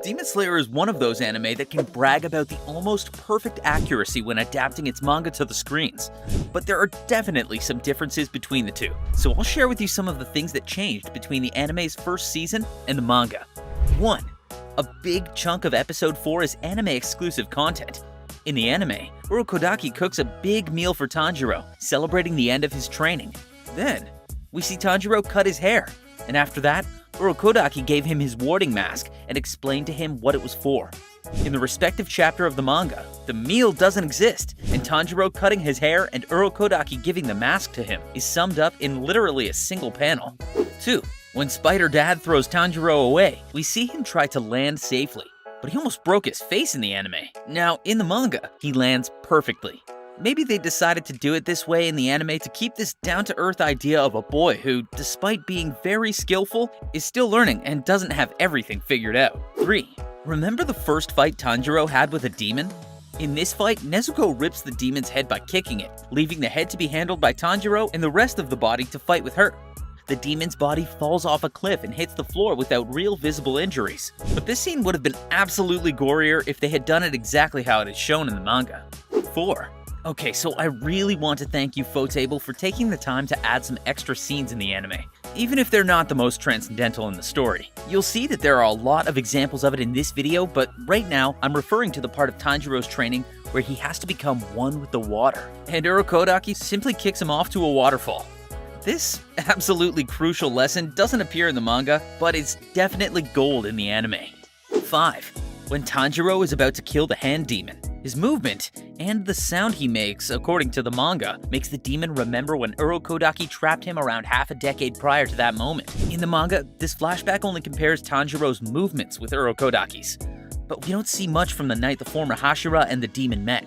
Demon Slayer is one of those anime that can brag about the almost perfect accuracy when adapting its manga to the screens. But there are definitely some differences between the two, so I'll share with you some of the things that changed between the anime's first season and the manga. 1. A big chunk of episode 4 is anime exclusive content. In the anime, Urokodaki cooks a big meal for Tanjiro, celebrating the end of his training. Then, we see Tanjiro cut his hair, and after that, Urokodaki gave him his warding mask and explained to him what it was for. In the respective chapter of the manga, the meal doesn't exist, and Tanjiro cutting his hair and Urokodaki giving the mask to him is summed up in literally a single panel. 2. When Spider Dad throws Tanjiro away, we see him try to land safely, but he almost broke his face in the anime. Now, in the manga, he lands perfectly. Maybe they decided to do it this way in the anime to keep this down-to-earth idea of a boy who, despite being very skillful, is still learning and doesn't have everything figured out. 3. Remember the first fight Tanjiro had with a demon? In this fight, Nezuko rips the demon's head by kicking it, leaving the head to be handled by Tanjiro and the rest of the body to fight with her. The demon's body falls off a cliff and hits the floor without real visible injuries. But this scene would have been absolutely gorier if they had done it exactly how it is shown in the manga. 4. Okay, so I really want to thank you, Fotable, for taking the time to add some extra scenes in the anime, even if they're not the most transcendental in the story. You'll see that there are a lot of examples of it in this video, but right now, I'm referring to the part of Tanjiro's training where he has to become one with the water, and Urokodaki simply kicks him off to a waterfall. This absolutely crucial lesson doesn't appear in the manga, but it's definitely gold in the anime. 5. When Tanjiro is about to kill the hand demon, his movement and the sound he makes, according to the manga, makes the demon remember when Urokodaki trapped him around half a decade prior to that moment. In the manga, this flashback only compares Tanjiro's movements with Urokodaki's, but we don't see much from the night the former Hashira and the demon met.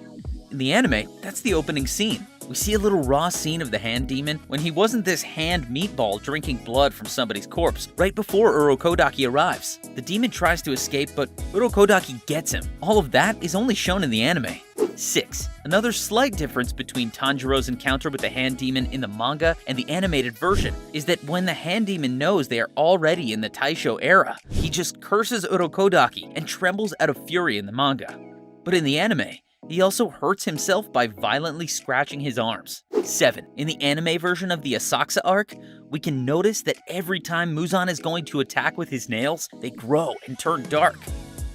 In the anime, that's the opening scene. We see a little raw scene of the hand demon when he wasn't this hand meatball drinking blood from somebody's corpse right before Urokodaki arrives. The demon tries to escape, but Urokodaki gets him. All of that is only shown in the anime. 6. Another slight difference between Tanjiro's encounter with the hand demon in the manga and the animated version is that when the hand demon knows they are already in the Taisho era, he just curses Urokodaki and trembles out of fury in the manga. But in the anime, he also hurts himself by violently scratching his arms. 7. In the anime version of the Asakusa arc, we can notice that every time Muzan is going to attack with his nails, they grow and turn dark.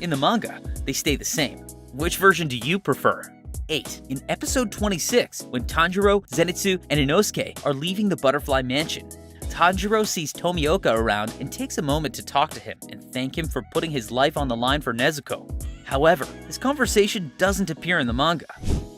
In the manga, they stay the same. Which version do you prefer? 8. In episode 26, when Tanjiro, Zenitsu, and Inosuke are leaving the Butterfly Mansion, Tanjiro sees Tomioka around and takes a moment to talk to him and thank him for putting his life on the line for Nezuko. However, this conversation doesn't appear in the manga.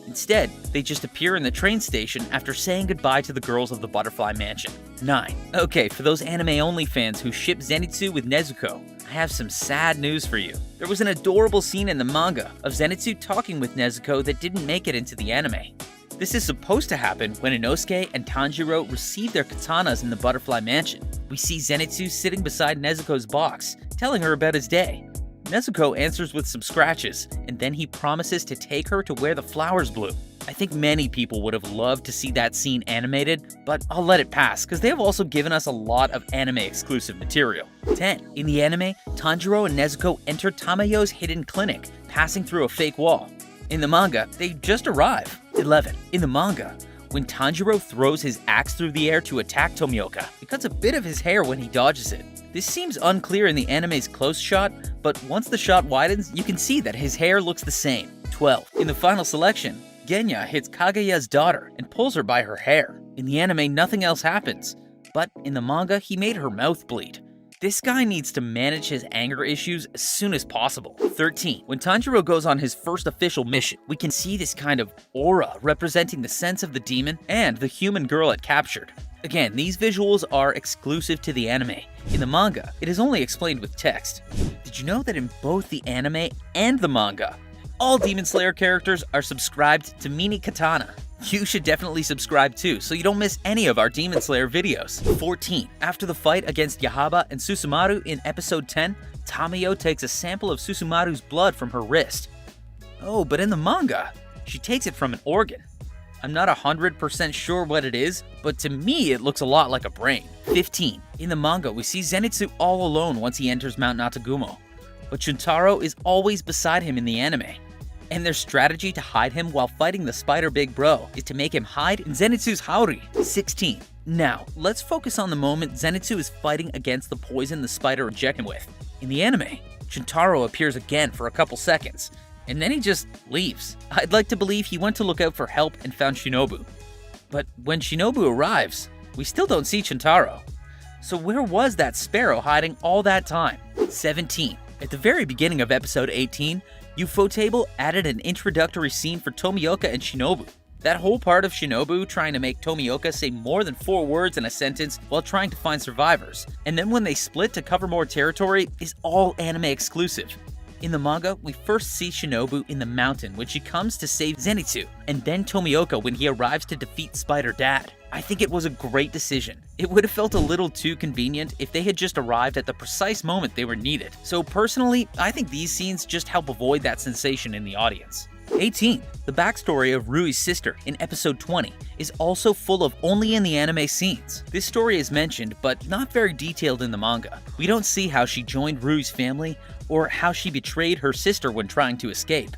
Instead, they just appear in the train station after saying goodbye to the girls of the Butterfly Mansion. 9. Okay, for those anime-only fans who ship Zenitsu with Nezuko, I have some sad news for you. There was an adorable scene in the manga of Zenitsu talking with Nezuko that didn't make it into the anime. This is supposed to happen when Inosuke and Tanjiro receive their katanas in the Butterfly Mansion. We see Zenitsu sitting beside Nezuko's box, telling her about his day. Nezuko answers with some scratches, and then he promises to take her to where the flowers bloom. I think many people would have loved to see that scene animated, but I'll let it pass because they have also given us a lot of anime exclusive material. 10. In the anime, Tanjiro and Nezuko enter Tamayo's hidden clinic, passing through a fake wall. In the manga, they just arrive. 11. In the manga, when Tanjiro throws his axe through the air to attack Tomioka, he cuts a bit of his hair when he dodges it. This seems unclear in the anime's close shot, but once the shot widens, you can see that his hair looks the same. 12. In the final selection, Genya hits Kaguya's daughter and pulls her by her hair. In the anime, nothing else happens, but in the manga, he made her mouth bleed. This guy needs to manage his anger issues as soon as possible. 13. When Tanjiro goes on his first official mission, we can see this kind of aura representing the sense of the demon and the human girl it captured. Again, these visuals are exclusive to the anime. In the manga, it is only explained with text. Did you know that in both the anime and the manga, all Demon Slayer characters are subscribed to Mini Katana? You should definitely subscribe too, so you don't miss any of our Demon Slayer videos. 14. After the fight against Yahaba and Susumaru in episode 10, Tamayo takes a sample of Susumaru's blood from her wrist. Oh, but in the manga, she takes it from an organ. I'm not 100% sure what it is, but to me it looks a lot like a brain. 15. In the manga, we see Zenitsu all alone once he enters Mount Natagumo. but Shuntaro is always beside him in the anime. And their strategy to hide him while fighting the Spider Big Bro is to make him hide in Zenitsu's Haori. 16. Now, let's focus on the moment Zenitsu is fighting against the poison the spider injected him with. In the anime, Shuntaro appears again for a couple seconds, and then he just leaves. I'd like to believe he went to look out for help and found Shinobu. But when Shinobu arrives, we still don't see Shuntaro. So where was that sparrow hiding all that time? 17. At the very beginning of episode 18, Ufotable added an introductory scene for Tomioka and Shinobu. That whole part of Shinobu trying to make Tomioka say more than 4 words in a sentence while trying to find survivors, and then when they split to cover more territory, is all anime exclusive. In the manga, we first see Shinobu in the mountain when she comes to save Zenitsu, and then Tomioka when he arrives to defeat Spider Dad. I think it was a great decision. It would have felt a little too convenient if they had just arrived at the precise moment they were needed. So personally, I think these scenes just help avoid that sensation in the audience. 18. The backstory of Rui's sister in episode 20 is also full of only in the anime scenes. This story is mentioned, but not very detailed in the manga. We don't see how she joined Rui's family or how she betrayed her sister when trying to escape.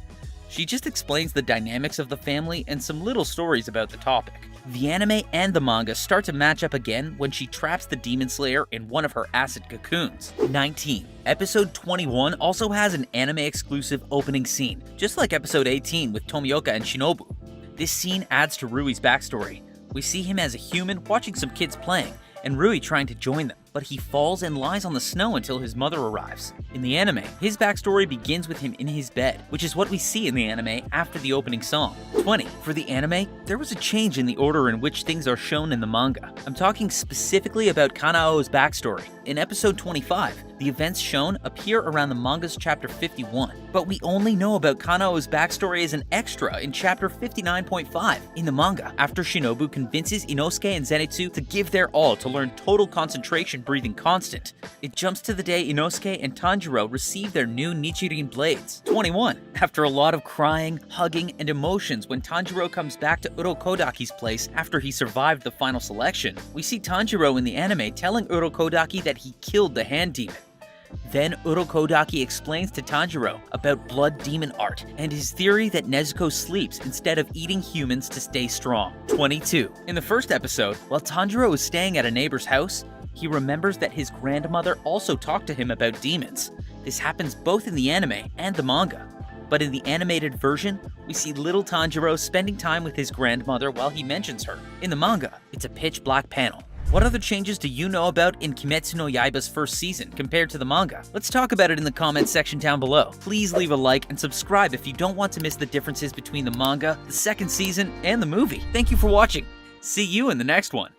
She just explains the dynamics of the family and some little stories about the topic. The anime and the manga start to match up again when she traps the Demon Slayer in one of her acid cocoons. 19. Episode 21 also has an anime-exclusive opening scene, just like episode 18 with Tomioka and Shinobu. This scene adds to Rui's backstory. We see him as a human watching some kids playing, and Rui trying to join them, but he falls and lies on the snow until his mother arrives. In the anime, his backstory begins with him in his bed, which is what we see in the anime after the opening song. 20. For the anime, there was a change in the order in which things are shown in the manga. I'm talking specifically about Kanao's backstory. In episode 25, the events shown appear around the manga's chapter 51, but we only know about Kanao's backstory as an extra in chapter 59.5 in the manga, after Shinobu convinces Inosuke and Zenitsu to give their all to learn total concentration breathing constant. It jumps to the day Inosuke and Tanjiro receive their new Nichirin blades. 21. After a lot of crying, hugging, and emotions when Tanjiro comes back to Urokodaki's place after he survived the final selection, we see Tanjiro in the anime telling Urokodaki that he killed the hand demon. Then Urokodaki explains to Tanjiro about blood demon art and his theory that Nezuko sleeps instead of eating humans to stay strong. 22. In the first episode, while Tanjiro is staying at a neighbor's house, he remembers that his grandmother also talked to him about demons. This happens both in the anime and the manga. But in the animated version, we see little Tanjiro spending time with his grandmother while he mentions her. In the manga, it's a pitch black panel. What other changes do you know about in Kimetsu no Yaiba's first season compared to the manga? Let's talk about it in the comments section down below. Please leave a like and subscribe if you don't want to miss the differences between the manga, the second season, and the movie. Thank you for watching. See you in the next one.